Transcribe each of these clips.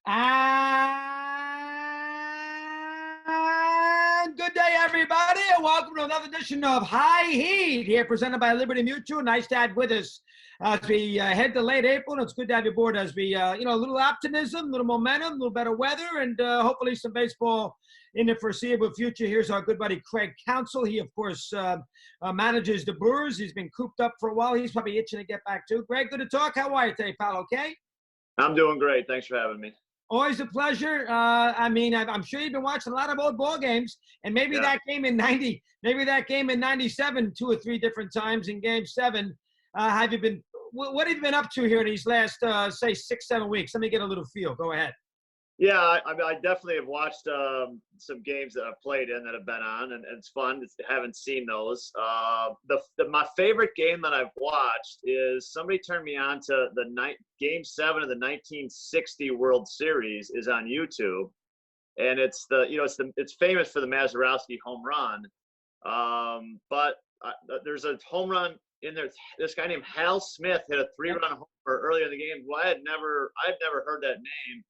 And good day, everybody, and welcome to another edition of High Heat here, presented by Liberty Mutual. Nice to have with us as we head to late April, and it's good to have you aboard as we, a little optimism, a little momentum, a little better weather, and hopefully some baseball in the foreseeable future. Here's our good buddy Craig Counsell. He, of course, manages the Brewers. He's been cooped up for a while. He's probably itching to get back too. Greg, good to talk. How are you today, pal? Okay? I'm doing great. Thanks for having me. Always a pleasure. I'm sure you've been watching a lot of old ball games, and maybe that game in '90, maybe that game in '97, 2 or 3 different times in Game 7. Have you been? What have you been up to here in these last, say, 6-7 weeks? Let me get a little feel. Go ahead. Yeah, I definitely have watched some games that I've played in that have been on, and it's fun. Haven't seen those. My favorite game that I've watched is somebody turned me on to Game 7 of the 1960 World Series is on YouTube, and it's famous for the Mazeroski home run, but there's a home run in there. This guy named Hal Smith hit a 3-run homer earlier in the game. Well, I've never heard that name.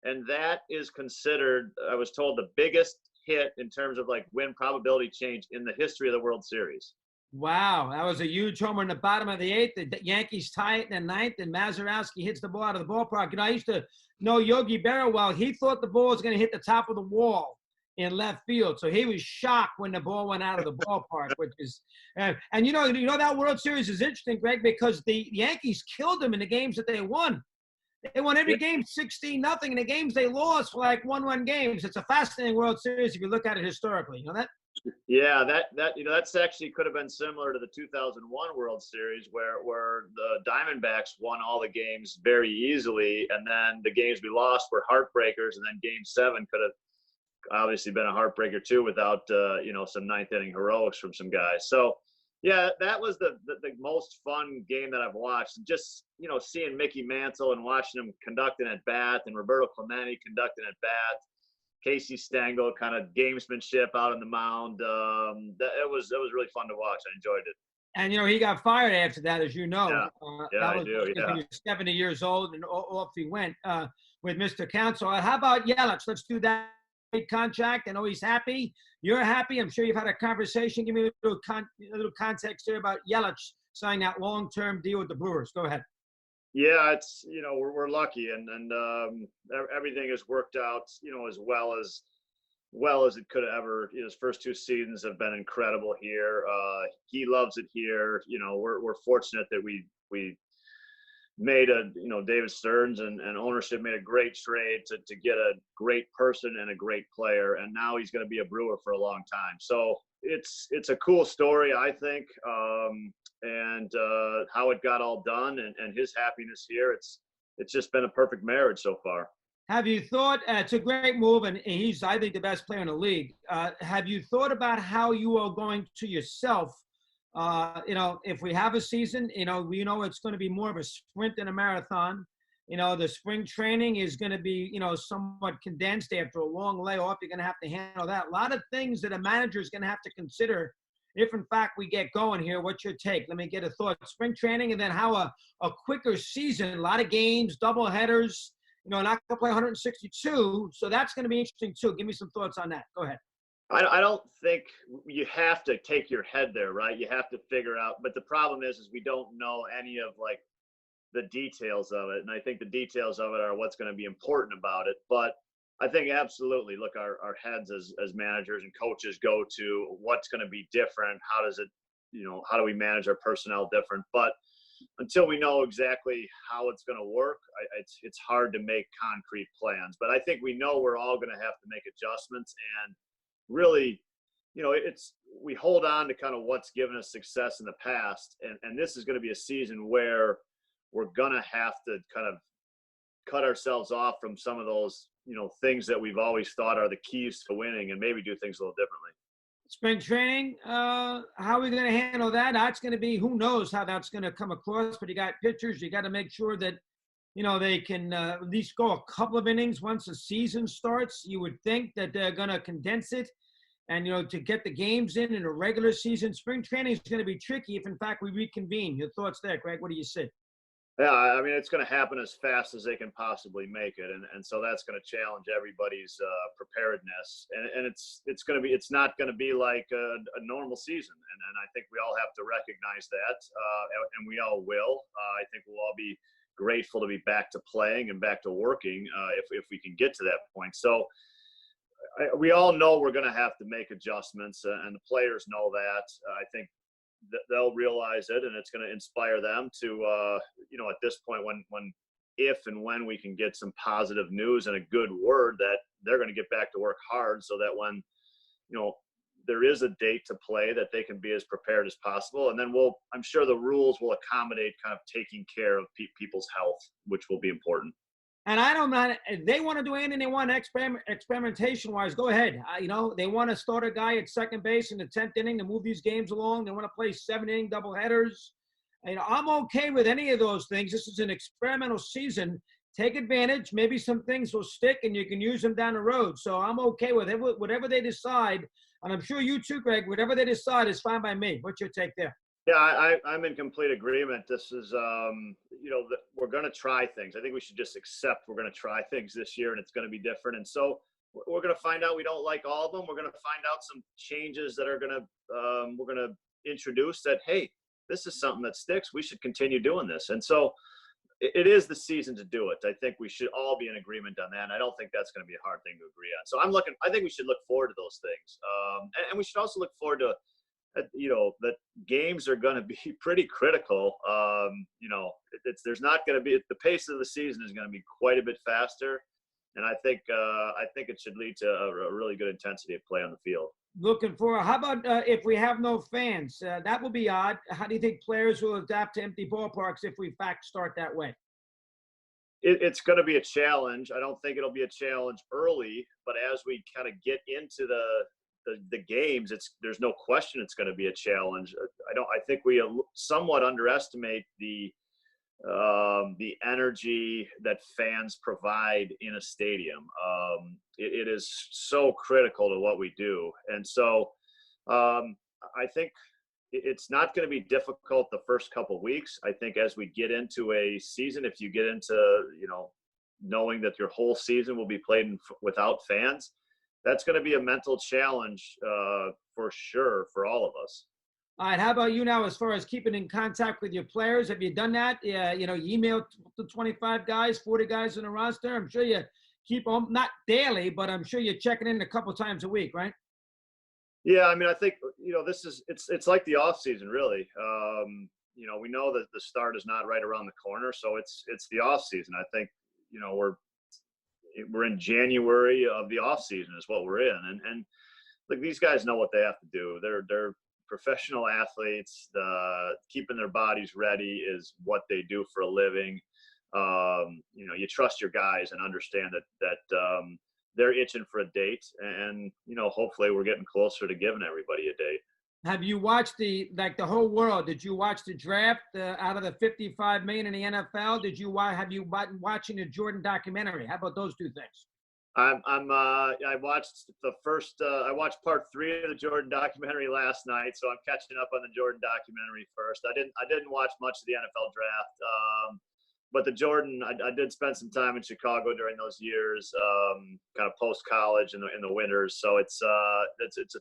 And that is considered, I was told, the biggest hit in terms of like win probability change in the history of the World Series. Wow, that was a huge homer in the bottom of the 8th. The Yankees tie it in the 9th, and Mazeroski hits the ball out of the ballpark. I used to know Yogi Berra well. He thought the ball was going to hit the top of the wall in left field, so he was shocked when the ball went out of the ballpark. Which is, and that World Series is interesting, Greg, because the Yankees killed them in the games that they won. They won every game 16-0, and the games they lost were like 1-1 games. It's a fascinating World Series if you look at it historically. You know that? Yeah, that's actually could have been similar to the 2001 World Series where the Diamondbacks won all the games very easily, and then the games we lost were heartbreakers, and then Game 7 could have obviously been a heartbreaker too without some ninth inning heroics from some guys. So. Yeah, that was the most fun game that I've watched. Just, seeing Mickey Mantle and watching him conducting at bat, and Roberto Clemente conducting at bat, Casey Stengel kind of gamesmanship out on the mound. It was really fun to watch. I enjoyed it. And, he got fired after that, as you know. I do. Yeah. He was 70 years old, and off he went with Mr. Counsell. How about Yelich? Let's do that. Contract. I know he's happy. You're happy. I'm sure you've had a conversation. Give me a little context here about Yelich signing that long-term deal with the Brewers. Go ahead. Yeah, it's we're lucky, and everything has worked out as well as it could have ever. His first 2 seasons have been incredible here. He loves it here. We're fortunate that we made David Stearns and ownership made a great trade to get a great person and a great player, and now he's going to be a Brewer for a long time. So it's a cool story, I think, and how it got all done and his happiness here. It's just been a perfect marriage so far. Have you thought it's a great move, and he's, I think, the best player in the league. Have you thought about how you are going to yourself? If we have a season, we know it's going to be more of a sprint than a marathon. The spring training is going to be, somewhat condensed after a long layoff. You're going to have to handle that. A lot of things that a manager is going to have to consider if, in fact, we get going here. What's your take? Let me get a thought. Spring training, and then how a quicker season, a lot of games, double headers, not going to play 162. So that's going to be interesting, too. Give me some thoughts on that. Go ahead. I don't think you have to take your head there, right? You have to figure out, but the problem is we don't know any of like the details of it. And I think the details of it are what's going to be important about it. But I think absolutely, look, our heads as managers and coaches go to what's going to be different. How does it, how do we manage our personnel different? But until we know exactly how it's going to work, it's hard to make concrete plans. But I think we know we're all going to have to make adjustments, and really, we hold on to kind of what's given us success in the past, and this is going to be a season where we're going to have to kind of cut ourselves off from some of those, things that we've always thought are the keys to winning, and maybe do things a little differently. Spring training, how are we going to handle that? That's going to be, who knows how that's going to come across, but you got pitchers, you got to make sure that, they can at least go a couple of innings once the season starts. You would think that they're going to condense it and, to get the games in a regular season. Spring training is going to be tricky if, in fact, we reconvene. Your thoughts there, Greg? What do you say? Yeah, I mean, it's going to happen as fast as they can possibly make it, and so that's going to challenge everybody's preparedness, and it's not going to be like a normal season, and I think we all have to recognize that, and we all will. I think we'll all be grateful to be back to playing and back to working if we can get to that point. So we all know we're going to have to make adjustments, and the players know that. I think they'll realize it, and it's going to inspire them to, at this point, if and when we can get some positive news and a good word, that they're going to get back to work hard, so that when, there is a date to play, that they can be as prepared as possible. And then I'm sure the rules will accommodate kind of taking care of people's health, which will be important. And I don't mind if they want to do anything they want experimentation wise. Go ahead. They want to start a guy at second base in the 10th inning to move these games along. They want to play 7-inning doubleheaders. I'm okay with any of those things. This is an experimental season. Take advantage. Maybe some things will stick and you can use them down the road. So I'm okay with whatever they decide. And I'm sure you too, Greg. Whatever they decide is fine by me. What's your take there? Yeah, I'm in complete agreement. This is, we're going to try things. I think we should just accept we're going to try things this year, and it's going to be different. And so we're going to find out we don't like all of them. We're going to find out some changes that are we're going to introduce that, hey, this is something that sticks. We should continue doing this. And so it is the season to do it. I think we should all be in agreement on that. And I don't think that's going to be a hard thing to agree on. So I think we should look forward to those things. And we should also look forward to, that games are going to be pretty critical. There's not going to be, the pace of the season is going to be quite a bit faster. And I think it should lead to a really good intensity of play on the field. Looking for, how about if we have no fans? That will be odd. How do you think players will adapt to empty ballparks if we in fact start that way? It's going to be a challenge. I don't think it'll be a challenge early, but as we kind of get into the games, there's no question it's going to be a challenge. I think we somewhat underestimate the energy that fans provide in a stadium. It is so critical to what we do, and so I think it's not going to be difficult the first couple of weeks. I think as we get into a season, if you get into knowing that your whole season will be played without fans, that's going to be a mental challenge for sure for all of us. All right. How about you now as far as keeping in contact with your players? Have you done that? Yeah, you email the 25 guys, 40 guys in the roster. I'm sure you keep them, not daily, but I'm sure you're checking in a couple times a week, right? Yeah, I mean, I think, it's like the off season, really. We know that the start is not right around the corner, so it's the off season. I think, we're in January of the off season is what we're in. And look, these guys know what they have to do. They're professional athletes. Keeping their bodies ready is what they do for a living. You trust your guys and understand that they're itching for a date, and hopefully we're getting closer to giving everybody a date. Have you watched the whole world? Did you watch the draft out of the 55 million in the NFL? Have you been watching the Jordan documentary? How about those two things? I watched I watched part 3 of the Jordan documentary last night, so I'm catching up on the Jordan documentary first. I didn't watch much of the NFL draft, but the Jordan, I did spend some time in Chicago during those years, kind of post college in the winters. So it's a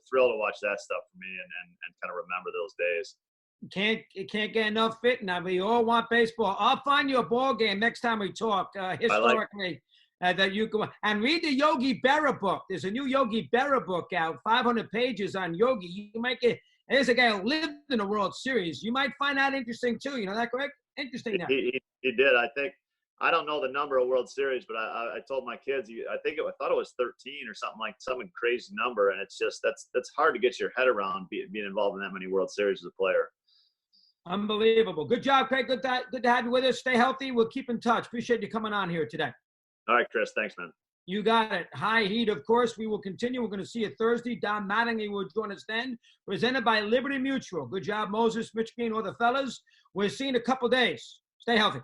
thrill to watch that stuff for me and kind of remember those days. Can't get enough fit now. We all want baseball. I'll find you a ball game next time we talk. Historically. That you go and read the Yogi Berra book. There's a new Yogi Berra book out, 500 pages on Yogi. You might get, there's a guy who lived in the World Series. You might find that interesting too. You know that, Greg? Interesting. He did. I don't know the number of World Series, but I told my kids, I thought it was 13 or something crazy number. And it's just, that's hard to get your head around being involved in that many World Series as a player. Unbelievable. Good job, Craig. Good to have you with us. Stay healthy. We'll keep in touch. Appreciate you coming on here today. All right, Chris. Thanks, man. You got it. High Heat, of course. We will continue. We're going to see you Thursday. Don Mattingly will join us then. Presented by Liberty Mutual. Good job, Moses, Mitch Green, all the fellas. We'll see you in a couple days. Stay healthy.